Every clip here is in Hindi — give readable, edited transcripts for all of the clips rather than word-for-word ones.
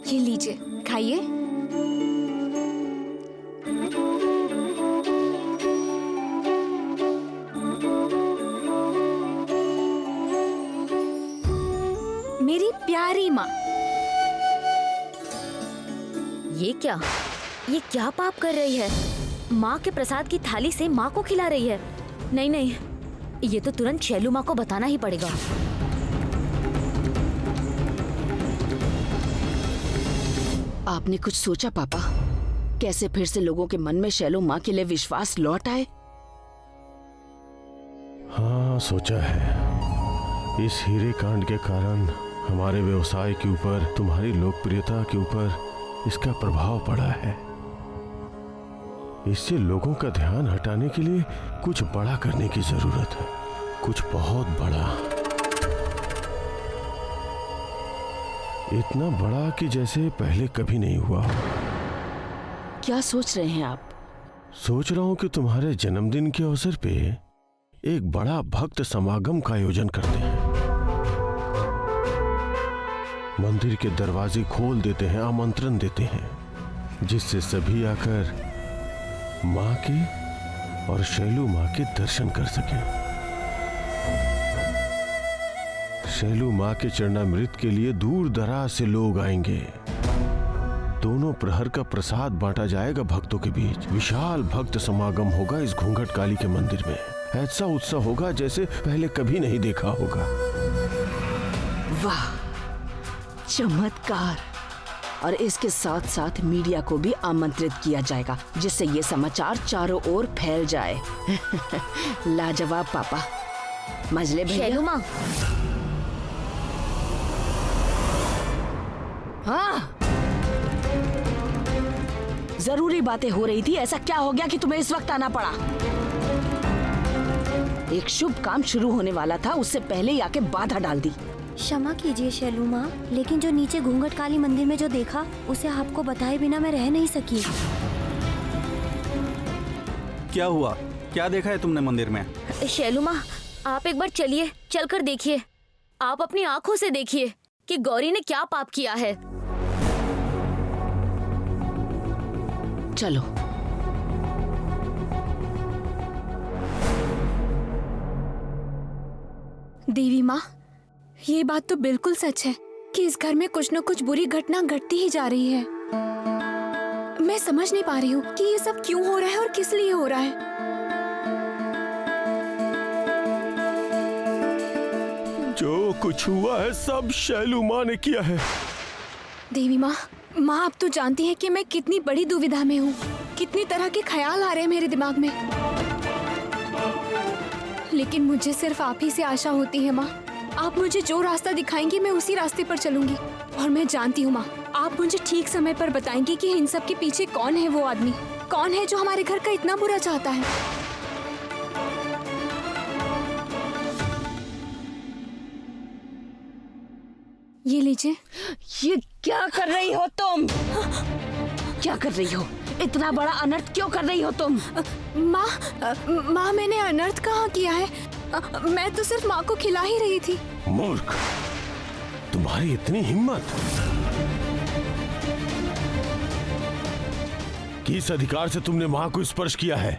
ये लीजिए, खाइए। मेरी प्यारी माँ। ये क्या पाप कर रही है? माँ के प्रसाद की थाली से माँ को खिला रही है। नहीं नहीं, ये तो तुरंत शैलू माँ को बताना ही पड़ेगा। आपने कुछ सोचा पापा? कैसे फिर से लोगों के मन में शैलू माँ के लिए विश्वास लौट आए? हाँ, सोचा है। इस हीरे कांड के कारण हमारे व्यवसाय के ऊपर, तुम्हारी लोकप्रियता के ऊपर इसका प्रभाव पड़ा है। इससे लोगों का ध्यान हटाने के लिए कुछ बड़ा करने की जरूरत है, कुछ बहुत बड़ा। इतना बड़ा कि जैसे पहले कभी नहीं हुआ। क्या सोच रहे हैं आप? सोच रहा हूं कि तुम्हारे जन्मदिन के अवसर पे एक बड़ा भक्त समागम का आयोजन करते हैं। मंदिर के दरवाजे खोल देते हैं, आमंत्रण देते हैं, जिससे सभी आकर माँ के और शैलू माँ के दर्शन कर सकें। शैलू माँ के चरणामृत के लिए दूर दराज से लोग आएंगे। दोनों प्रहर का प्रसाद बांटा जाएगा भक्तों के बीच। विशाल भक्त समागम होगा इस घूंघट काली के मंदिर में। ऐसा उत्सव होगा जैसे पहले कभी नहीं देखा होगा। वाह, चमत्कार! और इसके साथ साथ मीडिया को भी आमंत्रित किया जाएगा, जिससे ये समाचार चारों ओर फैल जाए। लाजवाब पापा। मजले भैया। शैलू माँ। हाँ, जरूरी बातें हो रही थी। ऐसा क्या हो गया कि तुम्हें इस वक्त आना पड़ा? एक शुभ काम शुरू होने वाला था, उससे पहले ही आके बाधा डाल दी। क्षमा कीजिए शैलू माँ, लेकिन जो नीचे घूंघट काली मंदिर में जो देखा, उसे आपको बताए बिना मैं रह नहीं सकी। क्या हुआ? क्या देखा है तुमने मंदिर में? शैलू माँ, आप एक बार चलिए, चलकर देखिए। आप अपनी आंखों से देखिए कि गौरी ने क्या पाप किया है। चलो। देवी माँ, ये बात तो बिल्कुल सच है कि इस घर में कुछ न कुछ बुरी घटना घटती ही जा रही है। मैं समझ नहीं पा रही हूँ कि ये सब क्यों हो रहा है और किस लिए हो रहा है। जो कुछ हुआ है सब शैलू माँ ने किया है। देवी माँ, माँ आप तो जानती हैं कि मैं कितनी बड़ी दुविधा में हूँ, कितनी तरह के ख्याल आ रहे हैं मेरे दिमाग में। लेकिन मुझे सिर्फ आप ही से आशा होती है माँ। आप मुझे जो रास्ता दिखाएंगी मैं उसी रास्ते पर चलूंगी। और मैं जानती हूँ माँ, आप मुझे ठीक समय पर बताएंगी कि इन सब के पीछे कौन है वो आदमी, कौन है जो हमारे घर का इतना बुरा चाहता है। ये लीजिए। ये क्या कर रही हो तुम? क्या कर रही हो? इतना बड़ा अनर्थ क्यों कर रही हो तुम? माँ, मैंने अनर्थ कहाँ किया है? मैं तो सिर्फ माँ को खिला ही रही थी। मूर्ख, तुम्हारी इतनी हिम्मत! किस अधिकार से तुमने माँ को स्पर्श किया है?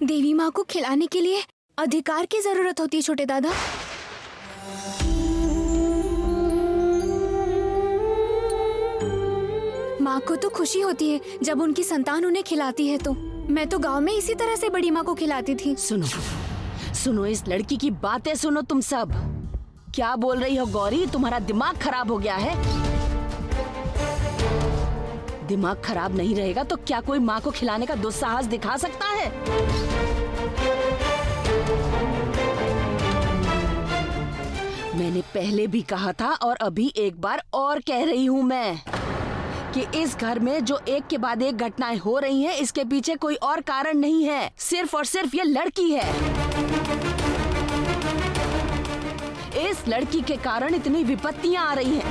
देवी माँ को खिलाने के लिए अधिकार की जरूरत होती है छोटे दादा। माँ को तो खुशी होती है जब उनकी संतान उन्हें खिलाती है। तो मैं तो गांव में इसी तरह से बड़ी माँ को खिलाती थी। सुनो सुनो, इस लड़की की बातें सुनो तुम सब। क्या बोल रही हो गौरी? तुम्हारा दिमाग खराब हो गया है? दिमाग खराब नहीं रहेगा तो क्या कोई माँ को खिलाने का दुस्साहस दिखा सकता है? मैंने पहले भी कहा था और अभी एक बार और कह रही हूँ मैं कि इस घर में जो एक के बाद एक घटनाएं हो रही हैं, इसके पीछे कोई और कारण नहीं है, सिर्फ और सिर्फ ये लड़की है। इस लड़की के कारण इतनी विपत्तियां आ रही हैं।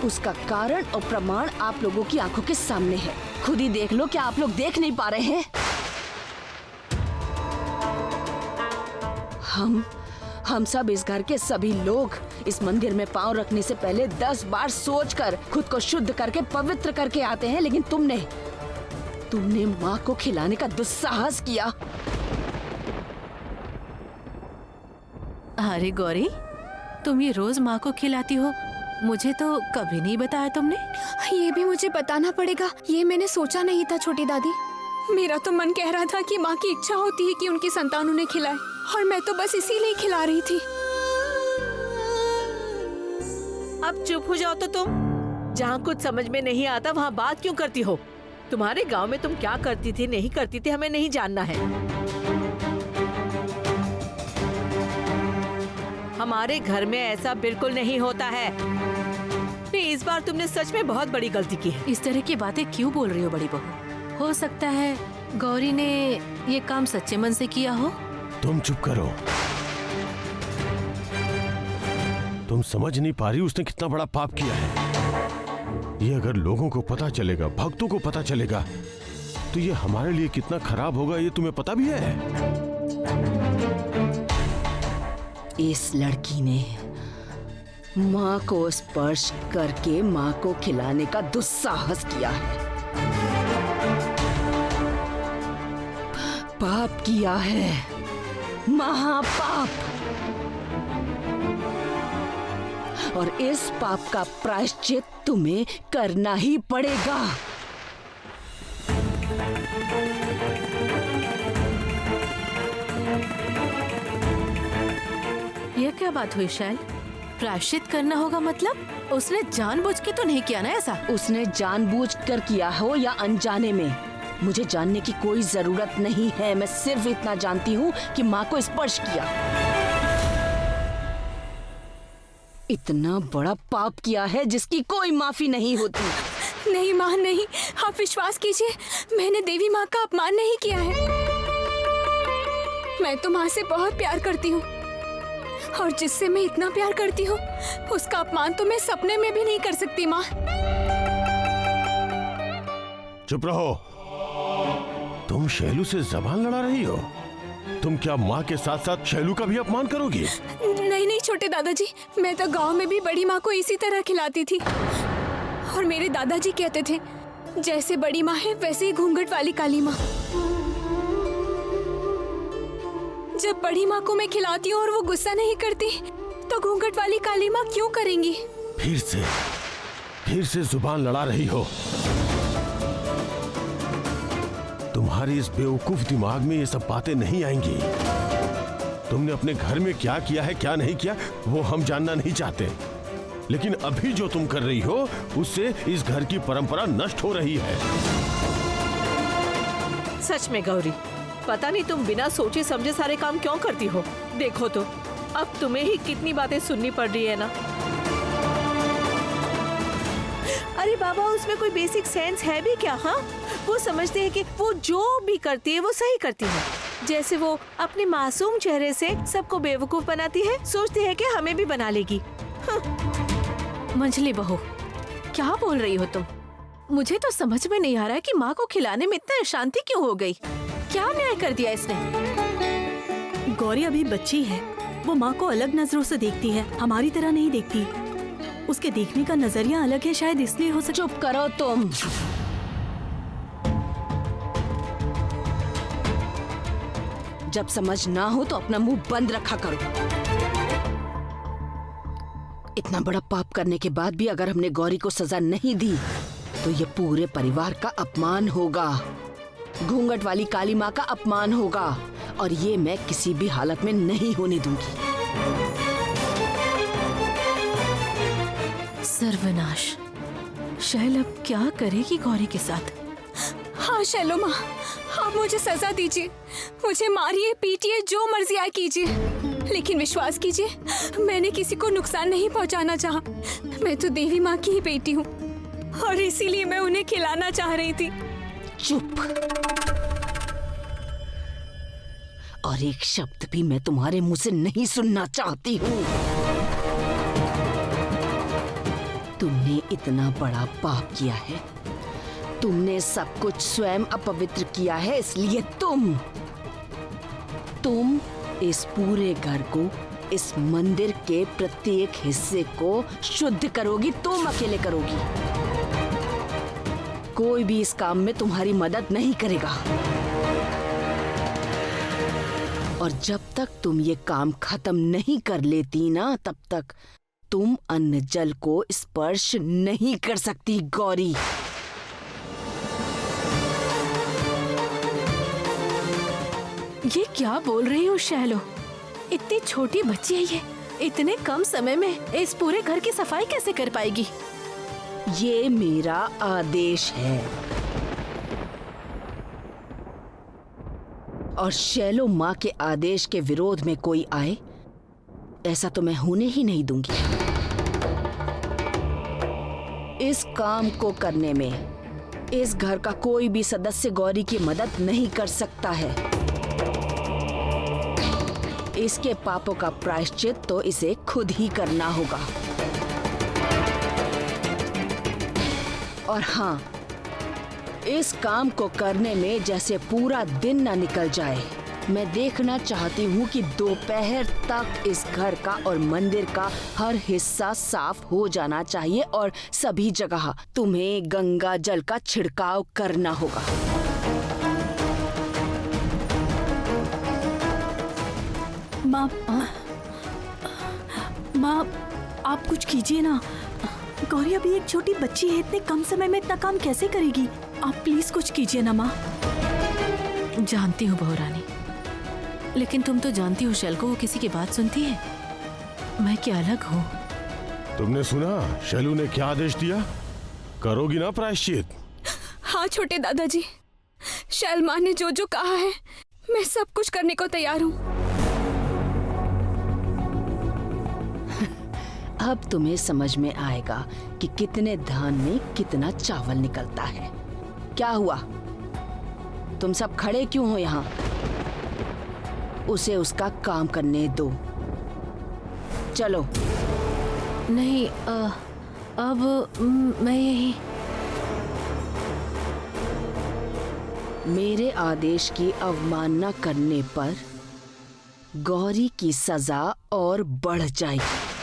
उसका कारण और प्रमाण आप लोगों की आंखों के सामने है। खुद ही देख लो, क्या आप लोग देख नहीं पा रहे हैं? हम सब इस घर के सभी लोग इस मंदिर में पांव रखने से पहले 10 बार सोचकर खुद को शुद्ध करके पवित्र करके आते हैं, लेकिन तुमने माँ को खिलाने का दुस्साहस किया। अरे गौरी, तुम ये रोज माँ को खिलाती हो, मुझे तो कभी नहीं बताया तुमने। ये भी मुझे बताना पड़ेगा, ये मैंने सोचा नहीं था छोटी दादी। मेरा तो मन कह रहा था कि माँ की इच्छा होती है कि उनकी संतान उन्हें खिलाए, और मैं तो बस इसीलिए खिला रही थी। अब चुप हो जाओ तो तुम। जहाँ कुछ समझ में नहीं आता वहाँ बात क्यों करती हो? तुम्हारे गांव में तुम क्या करती थी नहीं करती थी हमें नहीं जानना है। हमारे घर में ऐसा बिल्कुल नहीं होता है। इस बार तुमने सच में बहुत बड़ी गलती की है। इस तरह की बातें क्यों बोल रही हो बड़ी बहू? हो सकता है गौरी ने ये काम सच्चे मन से किया हो। तुम चुप करो। तुम समझ नहीं पा रही उसने कितना बड़ा पाप किया है। ये अगर लोगों को पता चलेगा, भक्तों को पता चलेगा, तो ये हमारे लिए कितना खराब होगा, ये तुम्हें पता भी है। इस लड़की ने माँ को स्पर्श करके माँ को खिलाने का दुस्साहस किया है, पाप किया है, महापाप। और इस पाप का प्रायश्चित तुम्हें करना ही पड़ेगा। यह क्या बात हुई शैल? प्रायश्चित करना होगा मतलब? उसने जानबूझ के तो नहीं किया ना ऐसा? उसने जानबूझकर किया हो या अनजाने में, मुझे जानने की कोई जरूरत नहीं है। मैं सिर्फ इतना जानती हूँ कि माँ को स्पर्श किया। इतना बड़ा पाप किया है जिसकी कोई माफी नहीं होती। नहीं माँ नहीं, आप विश्वास कीजिए, मैंने देवी माँ का अपमान नहीं किया है। मैं तो माँ से बहुत प्यार करती हूँ, और जिससे मैं इतना प्यार करती हूँ उसका अपमान तो मैं सपने में भी नहीं कर सकती। माँ चुप रहो। तुम शैलू से जबान लड़ा रही हो। तुम क्या माँ के साथ साथ शैलू का भी अपमान करोगी? नहीं नहीं छोटे दादाजी, मैं तो गांव में भी बड़ी माँ को इसी तरह खिलाती थी, और मेरे दादाजी कहते थे जैसे बड़ी माँ है वैसे ही घूंघट वाली काली माँ। जब बड़ी माँ को मैं खिलाती हूँ और वो गुस्सा नहीं करती, तो घूंघट वाली काली माँ क्यों करेंगी? फिर से जुबान लड़ा रही हो। तुम्हारी इस बेवकूफ दिमाग में ये सब बातें नहीं आएंगी। तुमने अपने घर में क्या किया है क्या नहीं किया वो हम जानना नहीं चाहते, लेकिन अभी जो तुम कर रही हो उससे इस घर की परंपरा नष्ट हो रही है। सच में गौरी, पता नहीं तुम बिना सोचे समझे सारे काम क्यों करती हो। देखो तो अब तुम्हें ही कितनी बातें सुननी पड़ रही है ना। अरे बाबा, उसमें कोई बेसिक सेंस है भी क्या? हाँ, वो समझते हैं कि वो जो भी करती है वो सही करती है। जैसे वो अपने मासूम चेहरे से सबको बेवकूफ बनाती है, सोचती है कि हमें भी बना लेगी। मंझली बहू, क्या बोल रही हो तुम? मुझे तो समझ में नहीं आ रहा है कि माँ को खिलाने में इतना अशांति क्यों हो गई। क्या न्याय कर दिया इसने? गौरी अभी बच्ची है, वो माँ को अलग नजरों से देखती है, हमारी तरह नहीं देखती। उसके देखने का नजरिया अलग है, शायद इसलिए हो सकता। चुप करो तुम। जब समझ ना हो तो अपना मुंह बंद रखा करो। इतना बड़ा पाप करने के बाद भी अगर हमने गौरी को सजा नहीं दी तो ये पूरे परिवार का अपमान होगा, घूंघट वाली काली माँ का अपमान होगा, और ये मैं किसी भी हालत में नहीं होने दूंगी। सर्वनाश। शैल अब क्या करेगी गौरी के साथ? हाँ शैलो माँ, आप मुझे सजा दीजिए, मुझे मारिए पीटिए जो मर्जी आए कीजिए, लेकिन विश्वास कीजिए मैंने किसी को नुकसान नहीं पहुंचाना चाहा। मैं तो देवी माँ की ही बेटी हूँ और इसीलिए मैं उन्हें खिलाना चाह रही थी। चुप। और एक शब्द भी मैं तुम्हारे मुंह से नहीं सुनना चाहती हूँ। तुमने इतना बड़ा पाप किया है, तुमने सब कुछ स्वयं अपवित्र किया है, इसलिए तुम इस पूरे घर को, इस मंदिर के प्रत्येक हिस्से को शुद्ध करोगी, तुम अकेले करोगी। कोई भी इस काम में तुम्हारी मदद नहीं करेगा। और जब तक तुम ये काम खत्म नहीं कर लेती ना, तब तक तुम अन्न जल को स्पर्श नहीं कर सकती गौरी। ये क्या बोल रही हो शैलो? इतनी छोटी बच्ची है ये, इतने कम समय में इस पूरे घर की सफाई कैसे कर पाएगी? ये मेरा आदेश है और शैलो माँ के आदेश के विरोध में कोई आए, ऐसा तो मैं होने ही नहीं दूंगी। इस काम को करने में इस घर का कोई भी सदस्य गौरी की मदद नहीं कर सकता है। इसके पापों का प्रायश्चित तो इसे खुद ही करना होगा। और हाँ, इस काम को करने में जैसे पूरा दिन ना निकल जाए। मैं देखना चाहती हूँ कि दोपहर तक इस घर का और मंदिर का हर हिस्सा साफ हो जाना चाहिए और सभी जगह तुम्हें गंगा जल का छिड़काव करना होगा। माँ, आप कुछ कीजिए ना। गौरी अभी एक छोटी बच्ची है, इतने कम समय में इतना काम कैसे करेगी? आप प्लीज कुछ कीजिए ना माँ। जानती हूँ बहू रानी, लेकिन तुम तो जानती हो शैल को वो किसी की बात सुनती है। मैं क्या अलग हूँ? तुमने सुना शैलू ने क्या आदेश दिया? करोगी ना प्रायश्चित? हाँ छोटे दादाजी, शैल माँ ने जो जो कहा है मैं सब कुछ करने को तैयार हूँ। अब तुम्हें समझ में आएगा कि कितने धान में कितना चावल निकलता है। क्या हुआ? तुम सब खड़े क्यों हो यहाँ? उसे उसका काम करने दो। चलो। नहीं, अब मैं यही। मेरे आदेश की अवमानना करने पर गौरी की सजा और बढ़ जाएगी।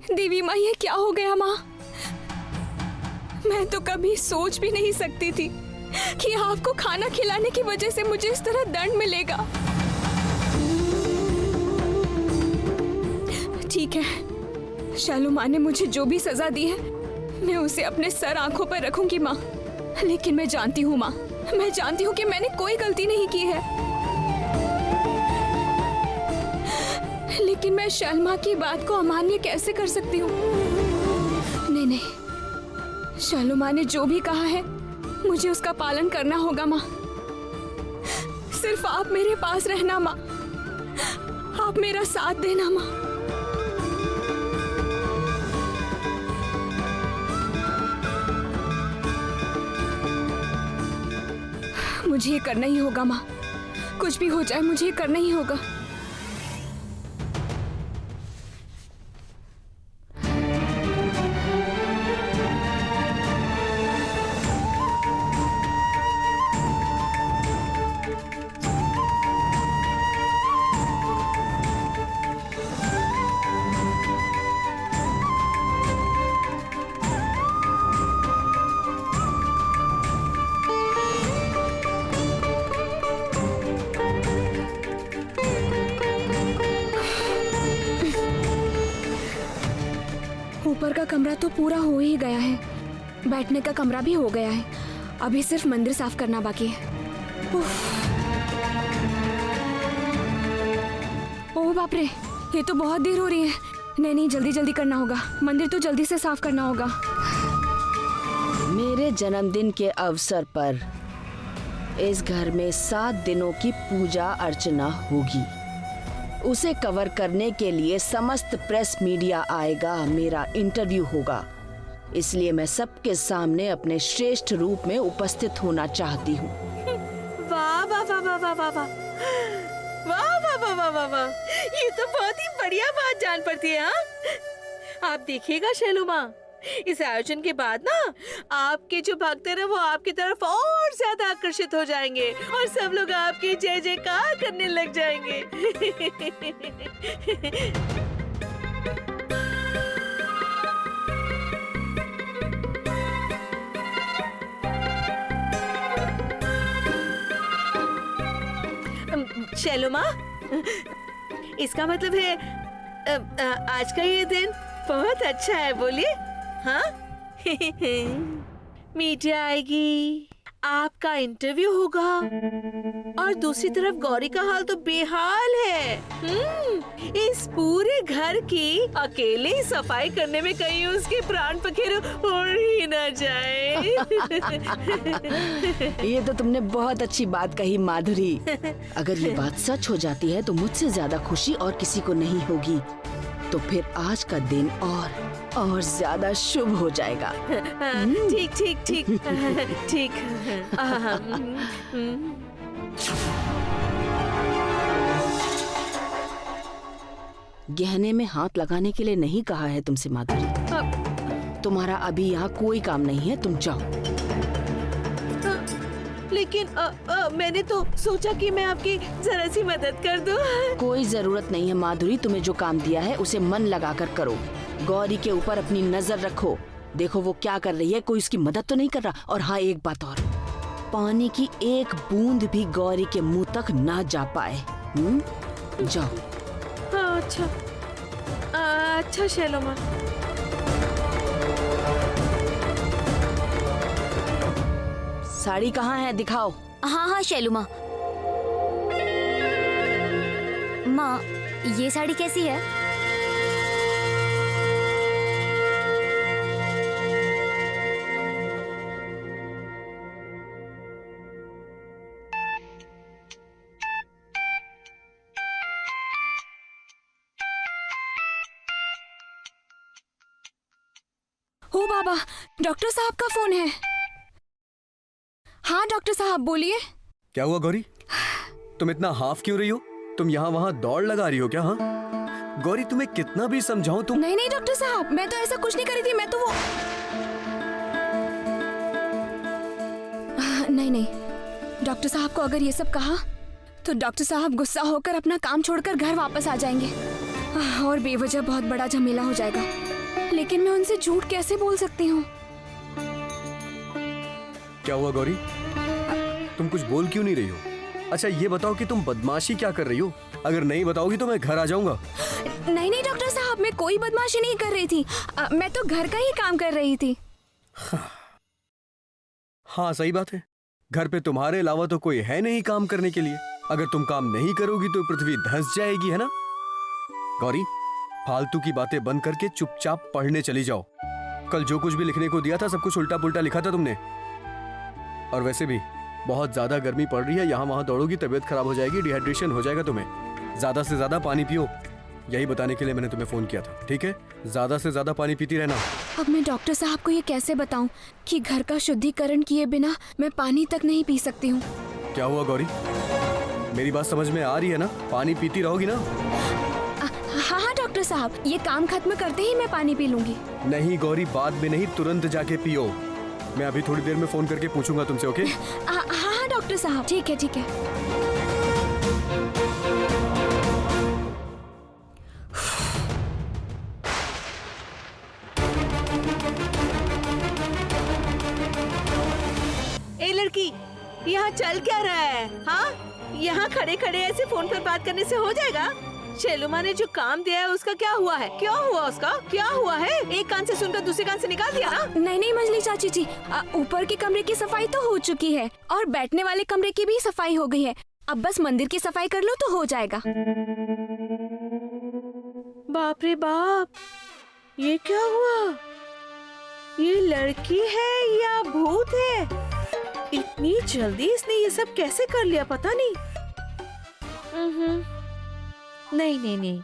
देवी माँ, ये क्या हो गया माँ? मैं तो कभी सोच भी नहीं सकती थी कि आपको खाना खिलाने की वजह से मुझे इस तरह दंड मिलेगा। ठीक है, शैलू माँ ने मुझे जो भी सजा दी है मैं उसे अपने सर आंखों पर रखूंगी माँ। लेकिन मैं जानती हूँ माँ, मैं जानती हूँ कि मैंने कोई गलती नहीं की है। लेकिन मैं शैल माँ की बात को अमान्य कैसे कर सकती हूँ? नहीं नहीं, शैलू माँ ने जो भी कहा है मुझे उसका पालन करना होगा माँ। सिर्फ आप मेरे पास रहना माँ, आप मेरा साथ देना माँ। मुझे ये करना ही होगा माँ, कुछ भी हो जाए मुझे ये करना ही होगा। ऊपर का कमरा तो पूरा हो ही गया है, बैठने का कमरा भी हो गया है, अभी सिर्फ मंदिर साफ करना बाकी है। ओह बाप रे, ये तो बहुत देर हो रही है। नहीं जल्दी जल्दी करना होगा, मंदिर तो जल्दी से साफ करना होगा। मेरे जन्मदिन के अवसर पर इस घर में 7 दिनों की पूजा अर्चना होगी। उसे कवर करने के लिए समस्त प्रेस मीडिया आएगा, मेरा इंटरव्यू होगा। इसलिए मैं सबके सामने अपने श्रेष्ठ रूप में उपस्थित होना चाहती हूँ। वाह वाह वाह वाह वाह वाह वाह वाह वाह वाह वाह वाह वाह, ये तो बहुत ही बढ़िया बात जान पड़ती है। हाँ, आप देखिएगा शैलू माँ, इस आयोजन के बाद ना आपके जो भक्त हैं ना वो आपकी तरफ और ज्यादा आकर्षित हो जाएंगे और सब लोग आपकी जय जयकार करने लग जाएंगे। शैलू माँ, इसका मतलब है आज का ये दिन बहुत अच्छा है, बोलिए। हाँ मीडिया आएगी, आपका इंटरव्यू होगा और दूसरी तरफ गौरी का हाल तो बेहाल है। इस पूरे घर की अकेले ही सफाई करने में कहीं उसके प्राण पखेरु उड़ ही न जाए। ये तो तुमने बहुत अच्छी बात कही माधुरी। अगर ये बात सच हो जाती है तो मुझसे ज्यादा खुशी और किसी को नहीं होगी। तो फिर आज का दिन और ज्यादा शुभ हो जाएगा। ठीक ठीक ठीक ठीक। गहने में हाथ लगाने के लिए नहीं कहा है तुमसे माधुरी। तुम्हारा अभी यहाँ कोई काम नहीं है, तुम जाओ। लेकिन मैंने तो सोचा कि मैं आपकी जरा सी मदद कर दूं। कोई जरूरत नहीं है माधुरी, तुम्हें जो काम दिया है उसे मन लगाकर करो। गौरी के ऊपर अपनी नजर रखो, देखो वो क्या कर रही है, कोई उसकी मदद तो नहीं कर रहा। और हाँ, एक बात और, पानी की एक बूंद भी गौरी के मुंह तक ना जा पाए। जाओ। हाँ, अच्छा शैलो माँ। साड़ी कहाँ है, दिखाओ। हाँ हाँ शैलू माँ। माँ, ये साड़ी कैसी है? ओ बाबा, डॉक्टर साहब का फोन है। हाँ डॉक्टर साहब, बोलिए। क्या हुआ गौरी, तुम इतना हाफ क्यों रही हो? तुम यहाँ वहाँ दौड़ लगा रही हो क्या? हाँ गौरी, तुम्हें कितना भी समझाऊं तुम। नहीं नहीं डॉक्टर साहब, मैं तो ऐसा कुछ नहीं करी थी। मैं तो वो नहीं डॉक्टर साहब को अगर ये सब कहा तो डॉक्टर साहब गुस्सा होकर अपना काम छोड़कर घर वापस आ जाएंगे और बेवजह बहुत बड़ा झमेला हो जाएगा। लेकिन मैं उनसे झूठ कैसे बोल सकती हूँ? क्या हुआ गौरी, तुम कुछ बोल क्यों नहीं रही हो? अच्छा ये बताओ कि तुम बदमाशी क्या कर रही हो? अगर नहीं बताओगी तो मैं घर आ जाऊंगा। नहीं डॉक्टर साहब, मैं कोई बदमाशी नहीं कर रही थी। मैं तो घर का ही काम कर रही थी। हाँ सही बात है, घर पे तुम्हारे अलावा तो कोई है नहीं काम करने के लिए। अगर तुम काम नहीं करोगी तो पृथ्वी धंस जाएगी, है ना? गौरी, फालतू की बातें बंद करके चुपचाप पढ़ने चली जाओ। कल जो कुछ भी लिखने को दिया था सब कुछ उल्टा पुल्टा लिखा था तुमने। और वैसे भी बहुत ज्यादा गर्मी पड़ रही है, यहाँ वहाँ दौड़ोगी तबीयत खराब हो जाएगी, डिहाइड्रेशन हो जाएगा तुम्हें। ज्यादा से ज्यादा पानी पियो, यही बताने के लिए मैंने तुम्हें फोन किया था। ठीक है, ज्यादा से ज्यादा पानी पीती रहना। अब मैं डॉक्टर साहब को ये कैसे बताऊं कि घर का शुद्धिकरण किए बिना मैं पानी तक नहीं पी सकती हूँ? क्या हुआ गौरी, मेरी बात समझ में आ रही है ना? पानी पीती रहोगी ना? हाँ हाँ डॉक्टर साहब, ये काम खत्म करते ही मैं पानी पी लूंगी। नहीं गौरी, बाद में नहीं, तुरंत जाके पियो। मैं अभी थोड़ी देर में फोन करके पूछूंगा तुमसे, ओके? हाँ हाँ डॉक्टर साहब, ठीक है ठीक है। ए लड़की, यहाँ चल क्या रहा है? हाँ, यहाँ खड़े खड़े ऐसे फोन पर बात करने से हो जाएगा? शैलुमा ने जो काम दिया है उसका क्या हुआ है? क्या हुआ उसका? क्या हुआ है? एक कान से सुनकर दूसरे कान से निकाल दिया ना? नहीं मंजली चाची जी, ऊपर के कमरे की सफाई तो हो चुकी है और बैठने वाले कमरे की भी सफाई हो गई है। अब बस मंदिर की सफाई कर लो तो हो जाएगा। बाप रे बाप, ये क्या हुआ? ये लड़की है या भूत है? इतनी जल्दी इसने ये सब कैसे कर लिया, पता नहीं। नहीं,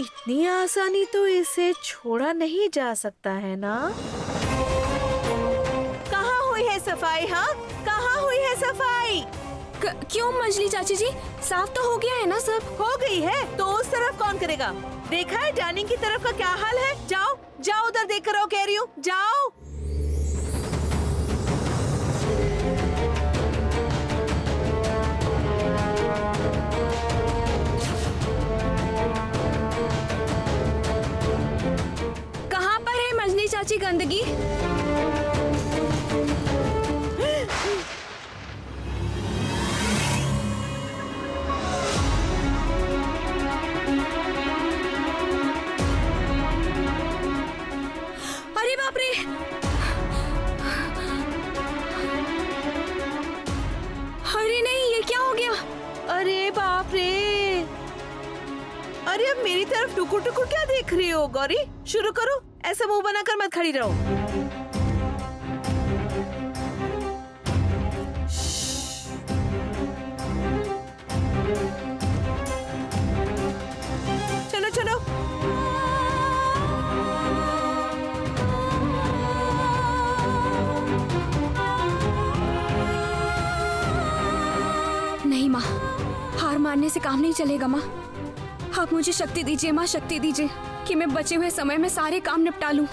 इतनी आसानी तो इसे छोड़ा नहीं जा सकता है ना? कहाँ हुई है सफाई? हाँ, कहाँ हुई है सफाई? क्यों मंजली चाची जी, साफ तो हो गया है ना सब? हो गई है तो उस तरफ कौन करेगा? देखा है डाइनिंग की तरफ का क्या हाल है? जाओ जाओ उधर देख कर आओ, कह रही हूँ, जाओ। कहाँ पर है मंजली चाची गंदगी? अरे बाप रे! अरे नहीं, ये क्या हो गया? अरे बाप रे! अरे अब मेरी तरफ टुकुर टुकुर क्या देख रही हो गौरी? शुरू करो, ऐसा मुंह बनाकर मत खड़ी रहो। चलो चलो। नहीं माँ, हार मानने से काम नहीं चलेगा माँ। आप मुझे शक्ति दीजिए माँ, शक्ति दीजिए कि मैं बचे हुए समय में सारे काम निपटा लूं।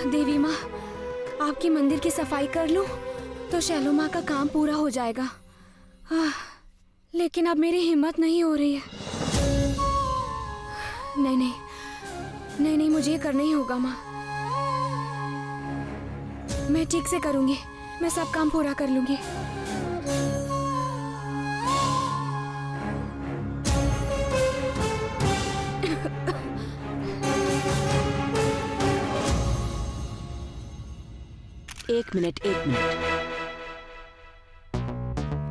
देवी माँ, आपकी मंदिर की सफाई कर लूं तो शैलो माँ का काम पूरा हो जाएगा। लेकिन अब मेरी हिम्मत नहीं हो रही है। नहीं नहीं नहीं नहीं, मुझे ये करना ही होगा माँ। मैं ठीक से करूंगी, मैं सब काम पूरा कर लूंगी। एक मिनट।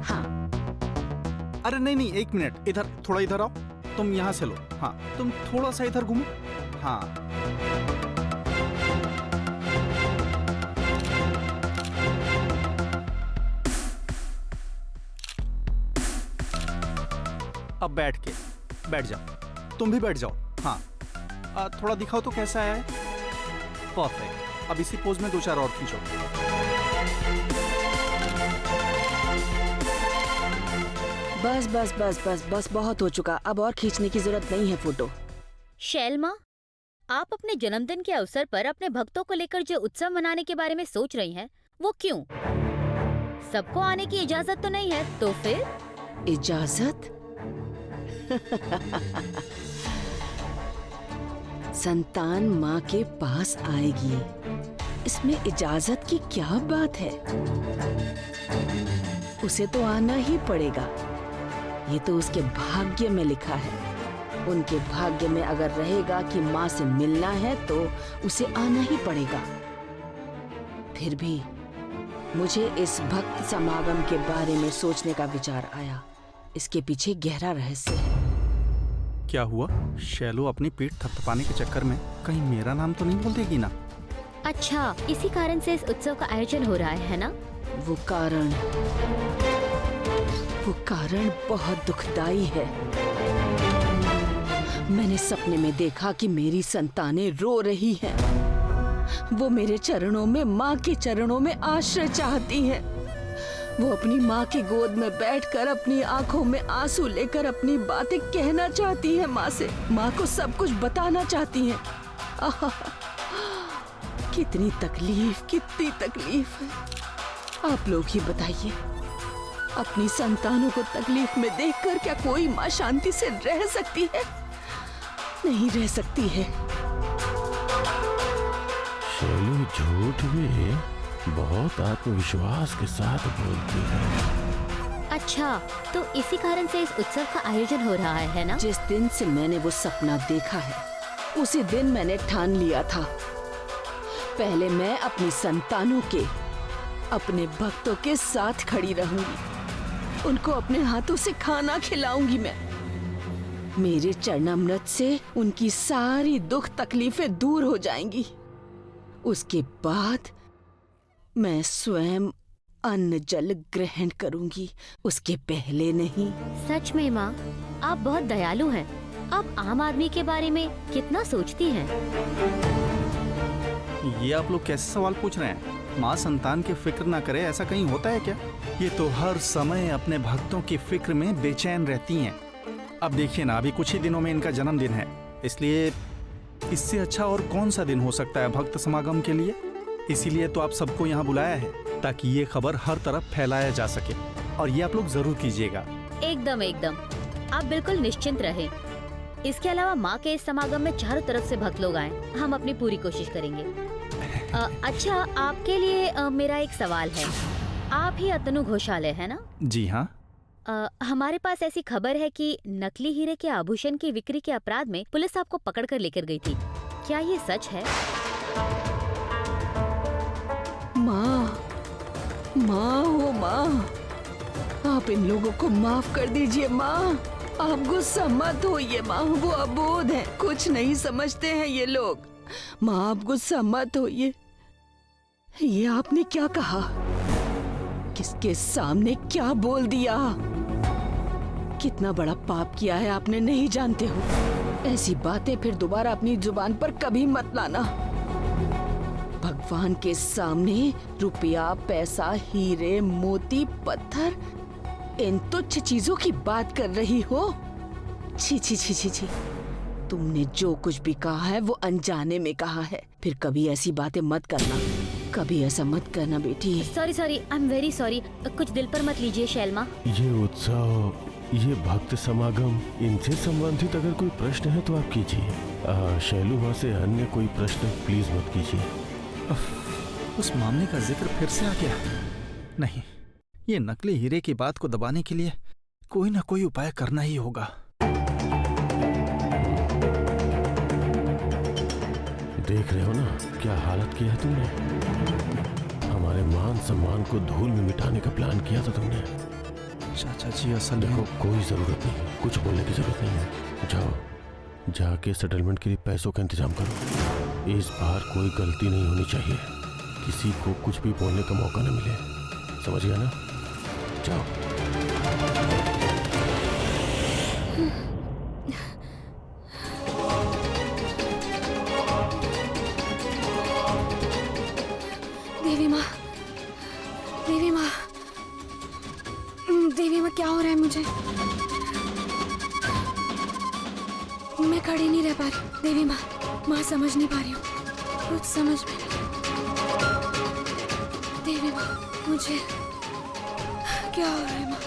हाँ, अरे नहीं नहीं, एक मिनट, इधर थोड़ा इधर आओ। तुम यहाँ से लो। हाँ, तुम थोड़ा सा इधर घूमो। हाँ, अब बैठ जाओ। तुम भी बैठ जाओ। हाँ, थोड़ा दिखाओ तो कैसा है। परफेक्ट। अब इसी पोज में 2-4 और खींचो। बस बस बस बस बस, बहुत हो चुका। अब और खींचने की जरूरत नहीं है फोटो। शैलमा, आप अपने जन्मदिन के अवसर पर अपने भक्तों को लेकर जो उत्सव मनाने के बारे में सोच रही हैं, वो क्यों? सबको आने की इजाजत तो नहीं है, तो फिर? इजाजत? संतान माँ के पास आएगी, इसमें इजाजत की क्या बात है? उसे तो आना ही पड़ेगा। ये तो उसके भाग्य में लिखा है। उनके भाग्य में अगर रहेगा कि माँ से मिलना है तो उसे आना ही पड़ेगा। फिर भी मुझे इस भक्त समागम के बारे में सोचने का विचार आया। इसके पीछे गहरा रहस्य है। क्या हुआ? शैलो अपनी पीठ थपथपाने के चक्कर में कहीं मेरा नाम तो नहीं बोल देगी ना? अच्छा, इसी कारण से इस उत्सव का आयोजन हो रहा है ना? वो कारण बहुत दुखदाई है। मैंने सपने में देखा कि मेरी संतानें रो रही हैं। वो मेरे चरणों में, माँ के चरणों में आश्रय चाहती हैं। वो अपनी माँ की गोद में बैठकर अपनी आंखों में आंसू लेकर अपनी बातें कहना चाहती हैं माँ से। माँ को सब कुछ बताना चाहती हैं। कितनी तकलीफ है। आप लोग ही बताइए, अपनी संतानों को तकलीफ में देखकर क्या कोई माँ शांति से रह सकती है? नहीं रह सकती है। शैलू झूठ भी बहुत आत्मविश्वास के साथ बोलती है। अच्छा, तो इसी कारण से इस उत्सव का आयोजन हो रहा है ना? जिस दिन से मैंने वो सपना देखा है, उसी दिन मैंने ठान लिया था, पहले मैं अपनी संतानों के, अपने भक्तों के साथ खड़ी रहूंगी। उनको अपने हाथों से खाना खिलाऊंगी मैं। मेरे चरणामृत से उनकी सारी दुख तकलीफें दूर हो जाएंगी। उसके बाद मैं स्वयं अन्न जल ग्रहण करूंगी, उसके पहले नहीं। सच में माँ, आप बहुत दयालु हैं। आप आम आदमी के बारे में कितना सोचती हैं। ये आप लोग कैसे सवाल पूछ रहे हैं? माँ संतान की फिक्र ना करे, ऐसा कहीं होता है क्या? ये तो हर समय अपने भक्तों की फिक्र में बेचैन रहती हैं। अब देखिए ना, अभी कुछ ही दिनों में इनका जन्मदिन है, इसलिए इससे अच्छा और कौन सा दिन हो सकता है भक्त समागम के लिए। इसीलिए तो आप सबको यहाँ बुलाया है, ताकि ये खबर हर तरफ फैलाया जा सके, और ये आप लोग जरूर कीजिएगा। एकदम एकदम, आप बिल्कुल निश्चिंत रहें। इसके अलावा माँ के इस समागम में चारों तरफ से भक्त लोग आए, हम अपनी पूरी कोशिश करेंगे। अच्छा, आपके लिए मेरा एक सवाल है। आप ही अतनु घोषाले है ना? जी हाँ। हमारे पास ऐसी खबर है कि नकली हीरे के आभूषण की बिक्री के अपराध में पुलिस आपको पकड़ कर लेकर गई थी, क्या ये सच है? माँ, माँ हो माँ, आप इन लोगों को माफ कर दीजिए माँ। आप गुस्सा मत होइए माँ, वो अबोध हैं, कुछ नहीं समझते हैं ये लोग। माँ आप गुस्सा मत होइए। ये आपने क्या कहा? किसके सामने क्या बोल दिया? कितना बड़ा पाप किया है आपने, नहीं जानते हो? ऐसी बातें फिर दोबारा अपनी जुबान पर कभी मत लाना। भगवान के सामने रुपया, पैसा, हीरे, मोती, पत्थर, इन तुच्छ चीजों की बात कर रही हो? छी छी छी छी छी। तुमने जो कुछ भी कहा है वो अनजाने में कहा है। फिर कभी ऐसी बातें मत करना, कभी ऐसा मत करना बेटी। Sorry sorry, I am very sorry. कुछ दिल पर मत लीजिए शैलमा। ये उत्सव, ये भक्त समागम, इनसे संबंधित अगर कोई प्रश्न है तो आप कीजिए। शैलू माँ से अन्य कोई प्रश्न प्लीज मत कीजिए। उस मामले का जिक्र फिर से आ गया। नहीं, ये नकली हीरे की बात को दबाने के लिए कोई ना कोई उपाय करना ही होगा। देख रहे हो ना क्या हालत किया है तुमने? हमारे मान सम्मान को धूल में मिटाने का प्लान किया था तुमने। चाचा जी असल देखो, कोई जरूरत नहीं, कुछ बोलने की जरूरत नहीं है। जाओ, जाके सेटलमेंट के लिए पैसों का इंतजाम करो। इस बार कोई गलती नहीं होनी चाहिए, किसी को कुछ भी बोलने का मौका न मिले, समझ गया ना? जाओ। देवी माँ, देवी माँ, देवी माँ, क्या हो रहा है मुझे? मैं खड़ी नहीं रह पा रही। देवी माँ, माँ समझ नहीं पा रही हूँ, कुछ समझ में नहीं। देवी माँ, मुझे क्या हो रहा है माँ?